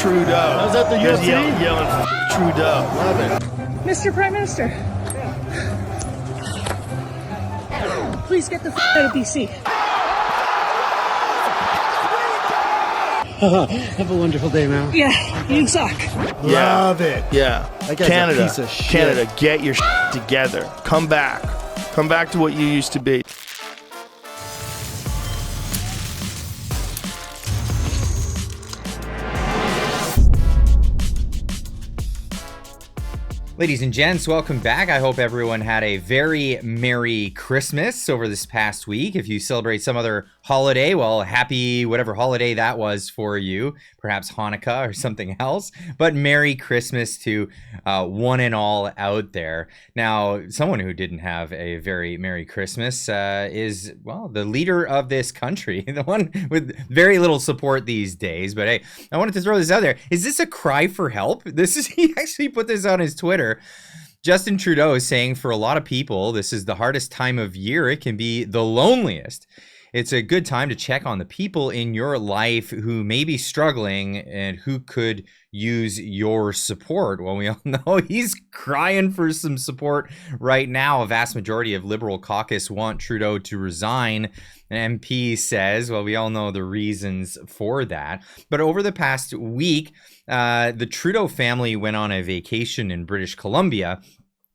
Trudeau. I was at the UFC. Yelling Trudeau. Love it. Mr. Prime Minister, please get the out of BC. Have a wonderful day, man. Yeah, you suck. Love it. Yeah. That guy's Canada, a piece of shit. Canada, get your together. Come back. Come back to what you used to be. Ladies and gents, welcome back. I hope everyone had a very Merry Christmas over this past week. If you celebrate some other holiday, well, happy whatever holiday that was for you, perhaps Hanukkah or something else, but Merry Christmas to one and all out there. Now, someone who didn't have a very Merry Christmas is, well, the leader of this country, the one with very little support these days. But hey, I wanted to throw this out there. Is this a cry for help? He actually put this on his Twitter. Justin Trudeau is saying for a lot of people, this is the hardest time of year. It can be the loneliest. It's a good time to check on the people in your life who may be struggling and who could use your support. Well, we all know he's crying for some support right now. A vast majority of Liberal caucus want Trudeau to resign. An MP says, well, we all know the reasons for that. But over the past week, the Trudeau family went on a vacation in British Columbia,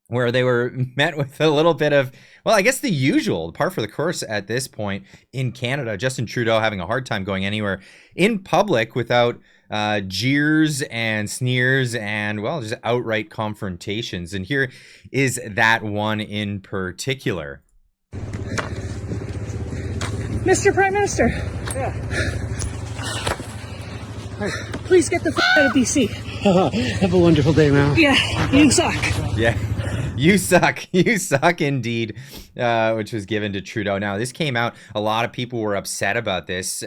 where they were met with a little bit of, well, I guess the usual, par for the course at this point in Canada. Justin Trudeau having a hard time going anywhere in public without jeers and sneers and, well, just outright confrontations. And here is that one in particular. Mr. Prime Minister, please get the out of BC. Have a wonderful day, man. Yeah, you suck. Yeah. You suck. You suck indeed, which was given to Trudeau. Now, this came out. A lot of people were upset about this.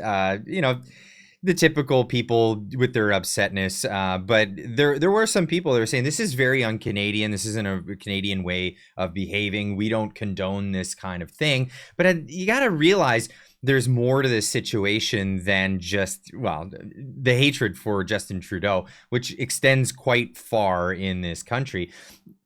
The typical people with their upsetness. But there were some people that were saying this is very un-Canadian. This isn't a Canadian way of behaving. We don't condone this kind of thing. But you got to realize there's more to this situation than just, well, the hatred for Justin Trudeau, which extends quite far in this country.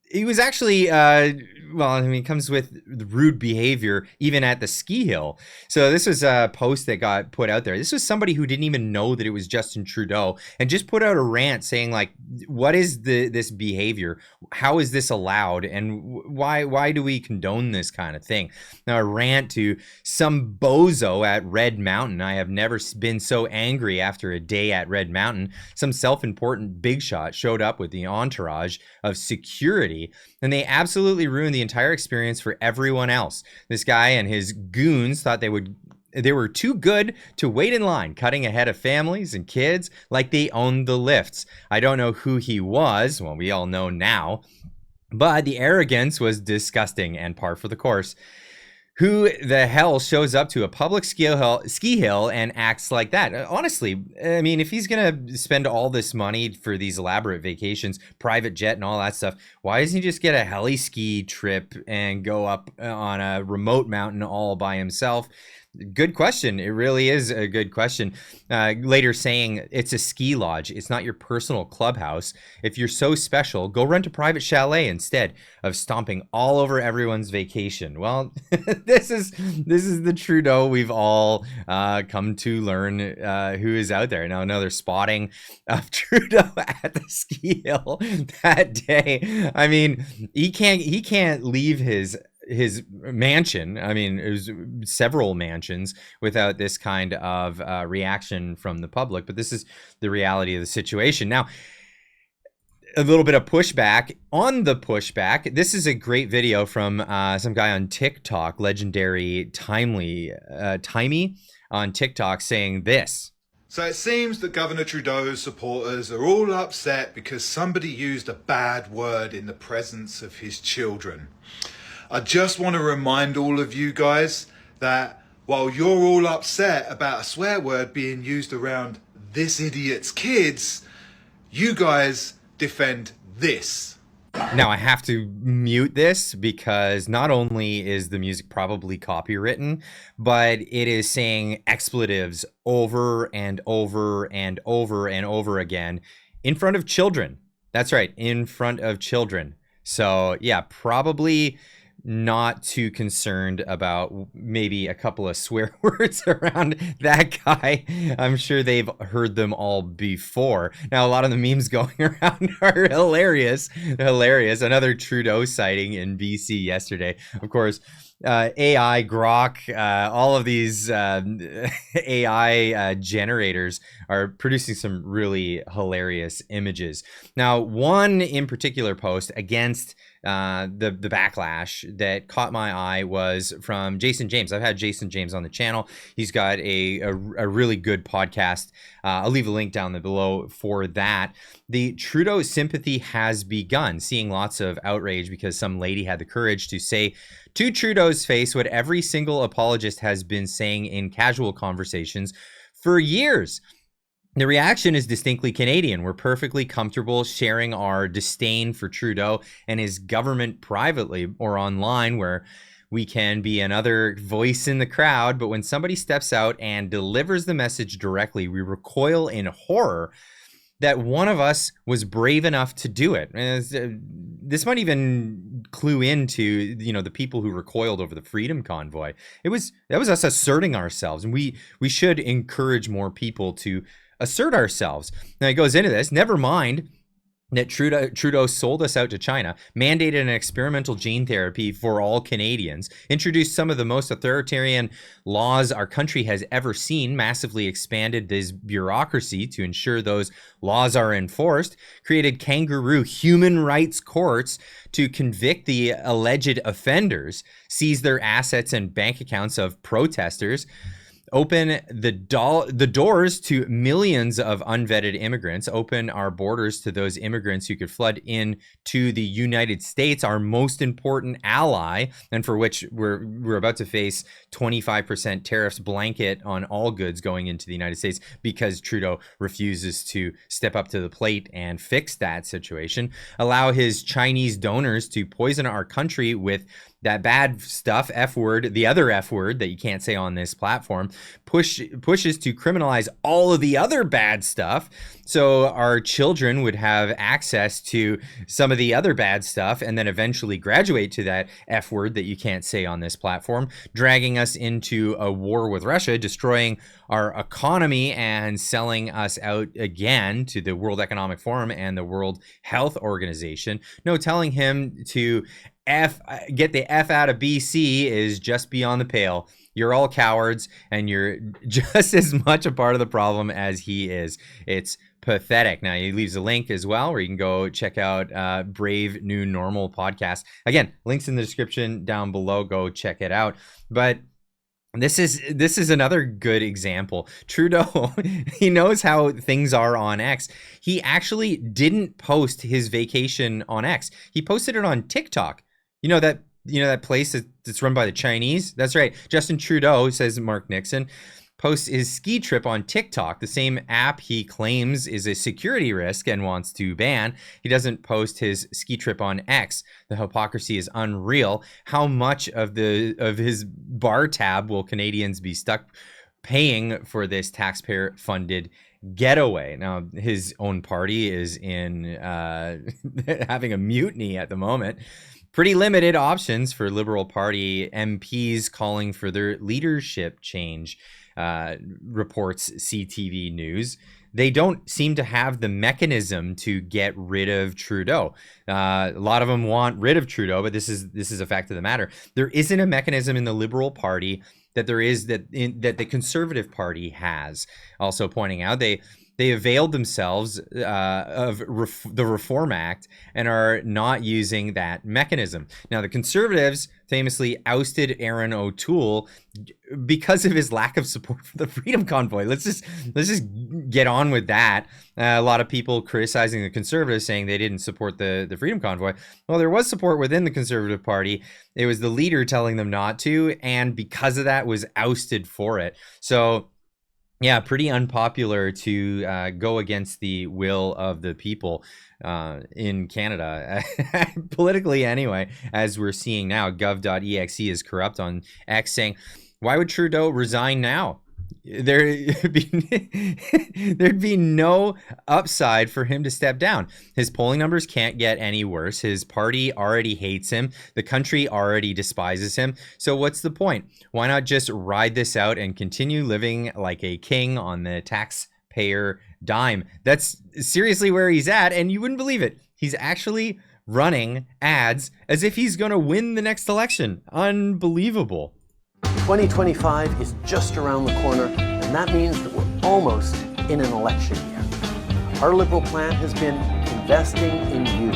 He was actually, comes with rude behavior even at the ski hill. So this was a post that got put out there. This was somebody who didn't even know that it was Justin Trudeau and just put out a rant saying, like, what is this behavior? How is this allowed? And why do we condone this kind of thing? Now, a rant to some bozo at Red Mountain. I have never been so angry after a day at Red Mountain. Some self-important big shot showed up with the entourage of security, and they absolutely ruined the entire experience for everyone else. This guy and his goons thought they were too good to wait in line, cutting ahead of families and kids like they owned the lifts. I don't know who he was. Well, we all know now, but the arrogance was disgusting and par for the course. Who the hell shows up to a public ski hill and acts like that? Honestly, I mean, if he's going to spend all this money for these elaborate vacations, private jet and all that stuff, why doesn't he just get a heli ski trip and go up on a remote mountain all by himself? Good question. It really is a good question. Later saying it's a ski lodge. It's not your personal clubhouse. If you're so special, go rent a private chalet instead of stomping all over everyone's vacation. Well, this is the Trudeau we've all come to learn who is out there. Now, another spotting of Trudeau at the ski hill that day. I mean, he can't leave his mansion. I mean, it was several mansions without this kind of reaction from the public. But this is the reality of the situation. Now, a little bit of pushback on the pushback. This is a great video from some guy on TikTok, legendary Timey on TikTok, saying this. So it seems that Governor Trudeau's supporters are all upset because somebody used a bad word in the presence of his children. I just want to remind all of you guys that while you're all upset about a swear word being used around this idiot's kids, you guys defend this. Now I have to mute this because not only is the music probably copywritten, but it is saying expletives over and over and over and over again in front of children. That's right, in front of children. So yeah, probably not too concerned about maybe a couple of swear words around that guy. I'm sure they've heard them all before. Now, a lot of the memes going around are hilarious. Another Trudeau sighting in BC yesterday. Of course, AI, Grok, all of these AI generators are producing some really hilarious images. Now, one in particular post against the backlash that caught my eye was from Jason James. I've had Jason James on the channel. He's got a really good podcast. I'll leave a link down below for that. The Trudeau sympathy has begun, seeing lots of outrage because some lady had the courage to say to Trudeau's face what every single apologist has been saying in casual conversations for years. The reaction is distinctly Canadian. We're perfectly comfortable sharing our disdain for Trudeau and his government privately or online, where we can be another voice in the crowd. But when somebody steps out and delivers the message directly, we recoil in horror that one of us was brave enough to do it. This might even clue into, the people who recoiled over the Freedom Convoy. That was us asserting ourselves, and we should encourage more people to assert ourselves. Now, he goes into this, never mind that Trudeau sold us out to China, mandated an experimental gene therapy for all Canadians, introduced some of the most authoritarian laws our country has ever seen, massively expanded this bureaucracy to ensure those laws are enforced, created kangaroo human rights courts to convict the alleged offenders, seize their assets and bank accounts of protesters, open the doors to millions of unvetted immigrants, open our borders to those immigrants who could flood into the United States, our most important ally, and for which we're about to face 25% tariffs blanket on all goods going into the United States because Trudeau refuses to step up to the plate and fix that situation. Allow his Chinese donors to poison our country with that bad stuff, F word, the other F word that you can't say on this platform, pushes to criminalize all of the other bad stuff so our children would have access to some of the other bad stuff and then eventually graduate to that F word that you can't say on this platform, dragging us into a war with Russia, destroying our economy and selling us out again to the World Economic Forum and the World Health Organization. No, telling him to get the F out of BC is just beyond the pale. You're all cowards and you're just as much a part of the problem as he is. It's pathetic. Now, he leaves a link as well where you can go check out Brave New Normal podcast. Again, links in the description down below. Go check it out. But this is another good example. Trudeau, he knows how things are on X. He actually didn't post his vacation on X. He posted it on TikTok. You know that place that's run by the Chinese? That's right. Justin Trudeau, says Mark Nixon, posts his ski trip on TikTok, the same app he claims is a security risk and wants to ban. He doesn't post his ski trip on X. The hypocrisy is unreal. How much of his bar tab will Canadians be stuck paying for this taxpayer-funded getaway? Now, his own party is in having a mutiny at the moment. Pretty limited options for Liberal Party MPs calling for their leadership change, reports CTV News. They don't seem to have the mechanism to get rid of Trudeau. A lot of them want rid of Trudeau, but this is a fact of the matter. There isn't a mechanism in the Liberal Party that the Conservative Party has. Also pointing out they availed themselves of the Reform Act and are not using that mechanism. Now, the Conservatives famously ousted Aaron O'Toole because of his lack of support for the Freedom Convoy. Let's just get on with that. A lot of people criticizing the Conservatives, saying they didn't support the Freedom Convoy. Well, there was support within the Conservative Party. It was the leader telling them not to, and because of that was ousted for it. So Yeah, pretty unpopular to go against the will of the people in Canada, politically anyway, as we're seeing now. Gov.exe is corrupt on X, saying, why would Trudeau resign now? There'd be no upside for him to step down. His polling numbers can't get any worse. His party already hates him. The country already despises him. So what's the point? Why not just ride this out and continue living like a king on the taxpayer dime? That's seriously where he's at, and you wouldn't believe it. He's actually running ads as if he's going to win the next election. Unbelievable. 2025 is just around the corner, and that means that we're almost in an election year. Our Liberal plan has been investing in you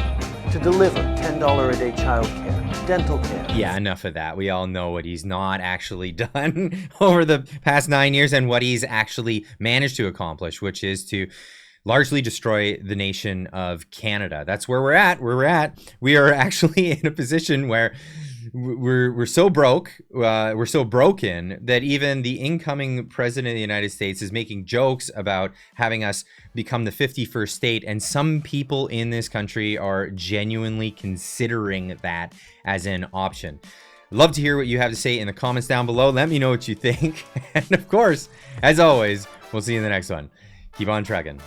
to deliver $10 a day childcare, dental care. Yeah, enough of that. We all know what he's not actually done over the past 9 years and what he's actually managed to accomplish, which is to largely destroy the nation of Canada. That's where we're at. We are actually in a position where we're so broke, we're so broken that even the incoming president of the United States is making jokes about having us become the 51st state, and some people in this country are genuinely considering that as an option. Love to hear what you have to say in the comments down below. Let me know what you think. And of course, as always, we'll see you in the next one. Keep on trucking.